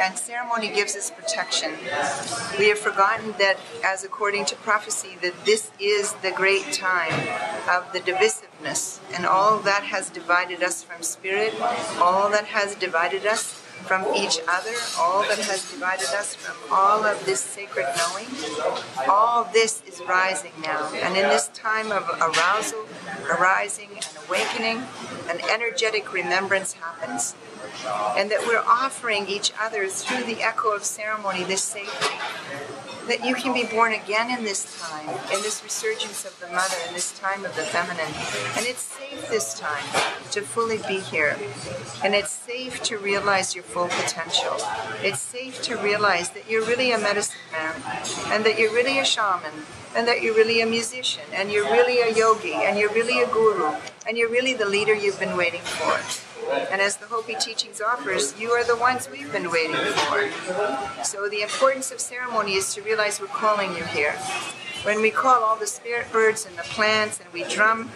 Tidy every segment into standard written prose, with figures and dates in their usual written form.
And ceremony gives us protection. We have forgotten that, as according to prophecy, that this is the great time of the divisiveness, and all that has divided us from spirit, all that has divided us from each other, all that has divided us from all of this sacred knowing, all this is rising now. And in this time of arousal, arising, and awakening, an energetic remembrance happens. And that we're offering each other through the echo of ceremony this safety, that you can be born again in this time, in this resurgence of the mother, in this time of the feminine. And it's safe this time to fully be here. And it's safe to realize your full potential. It's safe to realize that you're really a medicine man, and that you're really a shaman, and that you're really a musician, and you're really a yogi, and you're really a guru, and you're really the leader you've been waiting for. And as the Hopi teachings offers, you are the ones we've been waiting for. So the importance of ceremony is to realize we're calling you here. When we call all the spirit birds and the plants and we drum,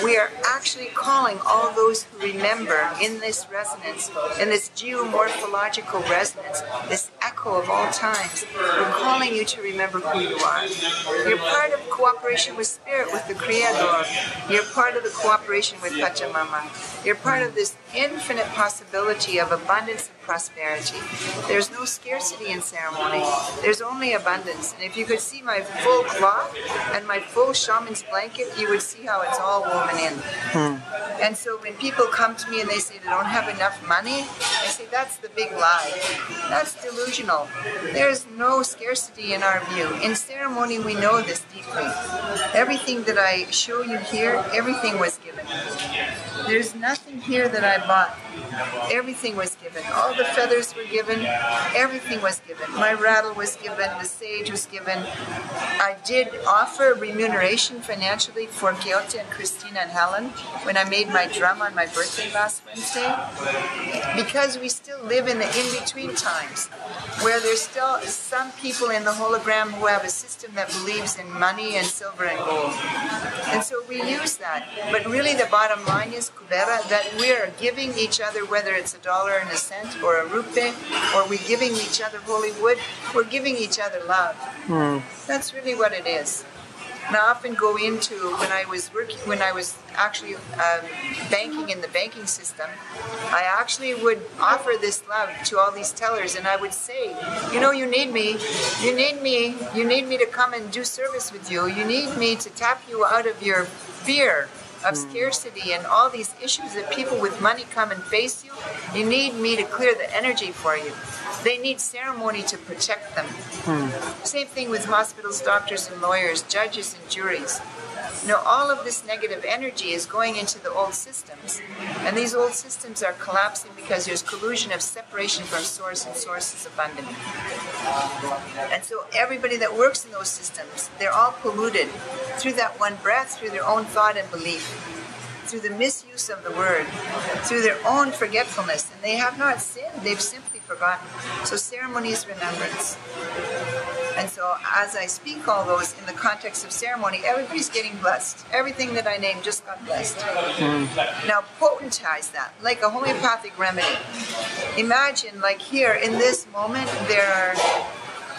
we are actually calling all those who remember in this resonance, in this geomorphological resonance, this echo of all times. We're calling you to remember who you are. You're part of cooperation with spirit, with the Creador. You're part of the cooperation with Pachamama. You're part of this infinite possibility of abundance and prosperity. There's no scarcity in ceremony. There's only abundance. And if you could see my full cloth and my full shaman's blanket, you would see how it's all woven in. And so when people come to me and they say they don't have enough money, I say that's the big lie. That's delusional. There's no scarcity in our view. In ceremony, we know this deeply. Everything that I show you here, everything was given. There's nothing here that I bought. Everything was given. All the feathers were given. Everything was given. My rattle was given. The sage was given. I did offer remuneration financially for Keota and Christina and Helen when I made my drum on my birthday last Wednesday, because we still live in the in-between times where there's still some people in the hologram who have a system that believes in money and silver and gold. And so we use that. But really the bottom line is, Kubera, that we're giving each other, whether it's $1 and a cent or a rupee, or we're giving each other holy wood, we're giving each other love. That's really what it is. And I often go into, when I was actually banking in the banking system, I actually would offer this love to all these tellers, and I would say, you know, you need me to come and do service with you. You need me to tap you out of your fear of scarcity and all these issues that people with money come and face you. You need me to clear the energy for you. They need ceremony to protect them. Same thing with hospitals, doctors, and lawyers, judges, and juries. You know, all of this negative energy is going into the old systems. And these old systems are collapsing because there's collusion of separation from source, and source is abundant. And so everybody that works in those systems, they're all polluted through that one breath, through their own thought and belief, through the misuse of the word, through their own forgetfulness. And they have not sinned, they've simply forgotten. So ceremony is remembrance. And so as I speak all those in the context of ceremony, everybody's getting blessed. Everything that I named just got blessed. Now potentize that, like a homeopathic remedy. Imagine, like here, in this moment, there are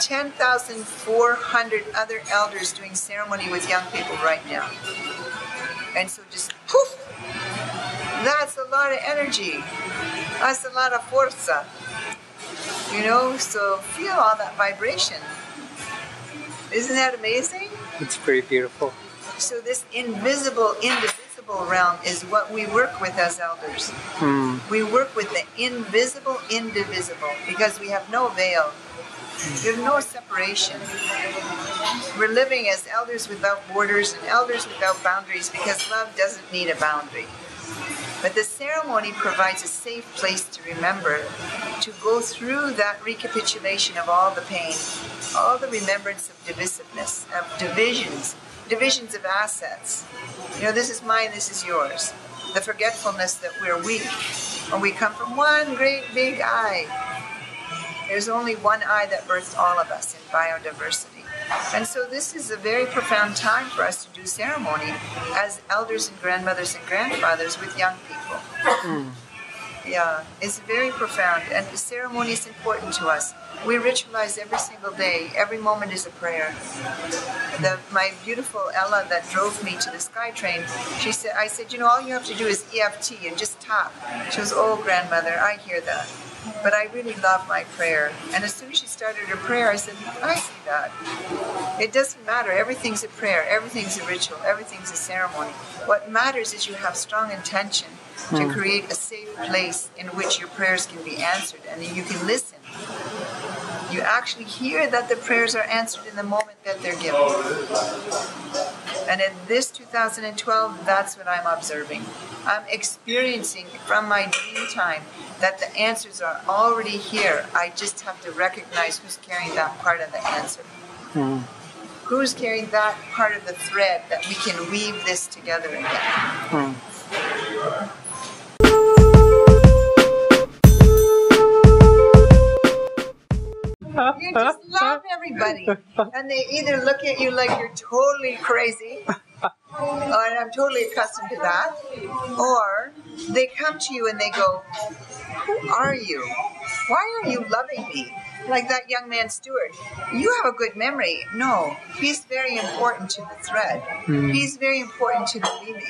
10,400 other elders doing ceremony with young people right now. And so just poof, that's a lot of energy. That's a lot of fuerza. You know, so feel all that vibration. Isn't that amazing? It's pretty beautiful. So this invisible, indivisible realm is what we work with as elders. We work with the invisible, indivisible, because we have no veil. There's no separation. We're living as elders without borders and elders without boundaries, because love doesn't need a boundary. But the ceremony provides a safe place to remember, to go through that recapitulation of all the pain, all the remembrance of divisiveness, of divisions of assets. You know, this is mine, this is yours. The forgetfulness that we're weak, when we come from one great big I. There's only one I that birthed all of us in biodiversity. And so this is a very profound time for us to do ceremony as elders and grandmothers and grandfathers with young people. Yeah, it's very profound, and the ceremony is important to us. We ritualize every single day. Every moment is a prayer. My beautiful Ella that drove me to the SkyTrain, I said, you know, all you have to do is EFT and just tap. She goes, oh, grandmother, I hear that. But I really love my prayer. And as soon as she started her prayer, I said, I see that. It doesn't matter. Everything's a prayer. Everything's a ritual. Everything's a ceremony. What matters is you have strong intention to create a safe place in which your prayers can be answered and you can listen. You actually hear that the prayers are answered in the moment that they're given. And in this 2012, that's what I'm observing. I'm experiencing from my dream time that the answers are already here. I just have to recognize who's carrying that part of the answer. Who's carrying that part of the thread that we can weave this together again. You just love everybody. And they either look at you like you're totally crazy, and I'm totally accustomed to that, or they come to you and they go, who are you? Why are you loving me? Like that young man, Stuart. You have a good memory. No, he's very important to the thread. He's very important to the weaving.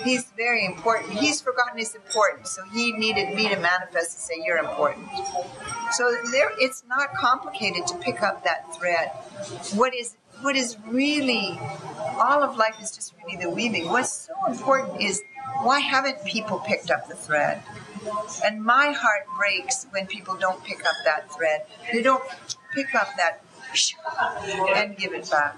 He's very important. He's forgotten his importance, so he needed me to manifest and say, you're important. So it's not complicated to pick up that thread. What is really, all of life is just really the weaving. What's so important is, why haven't people picked up the thread? And my heart breaks when people don't pick up that thread. They don't pick up that and give it back.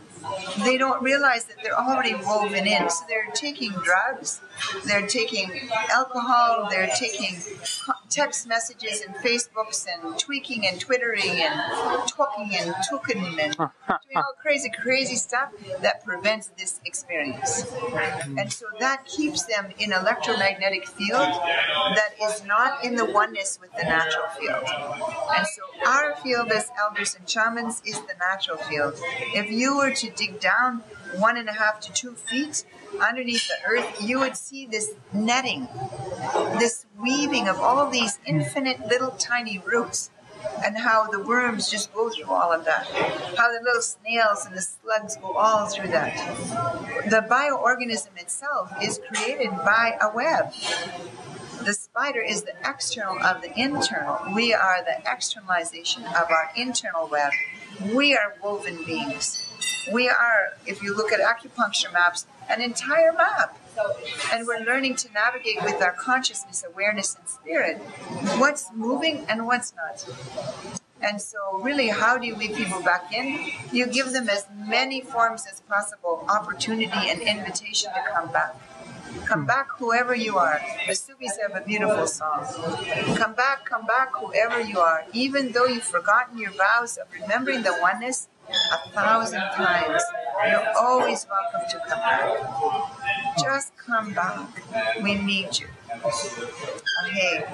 They don't realize that they're already woven in. So they're taking drugs, they're taking alcohol, they're taking text messages and Facebooks and tweaking and twittering and talking and talking and doing all crazy stuff that prevents this experience. And so that keeps them in an electromagnetic field that is not in the oneness with the natural field. And so our field as elders and shamans is the natural field. If you were to dig down 1.5 to 2 feet underneath the earth, you would see this netting, this weaving of all these infinite little tiny roots, and how the worms just go through all of that, how the little snails and the slugs go all through that. The bioorganism itself is created by a web. The spider is the external of the internal. We are the externalization of our internal web. We are woven beings. We are, if you look at acupuncture maps, an entire map. And we're learning to navigate with our consciousness, awareness, and spirit what's moving and what's not. And so really, how do you lead people back in? You give them as many forms as possible, opportunity and invitation to come back. Come back, whoever you are. The Sufis have a beautiful song. Come back, whoever you are. Even though you've forgotten your vows of remembering the oneness 1,000 times, you're always welcome to come back. Just come back. We need you. Okay.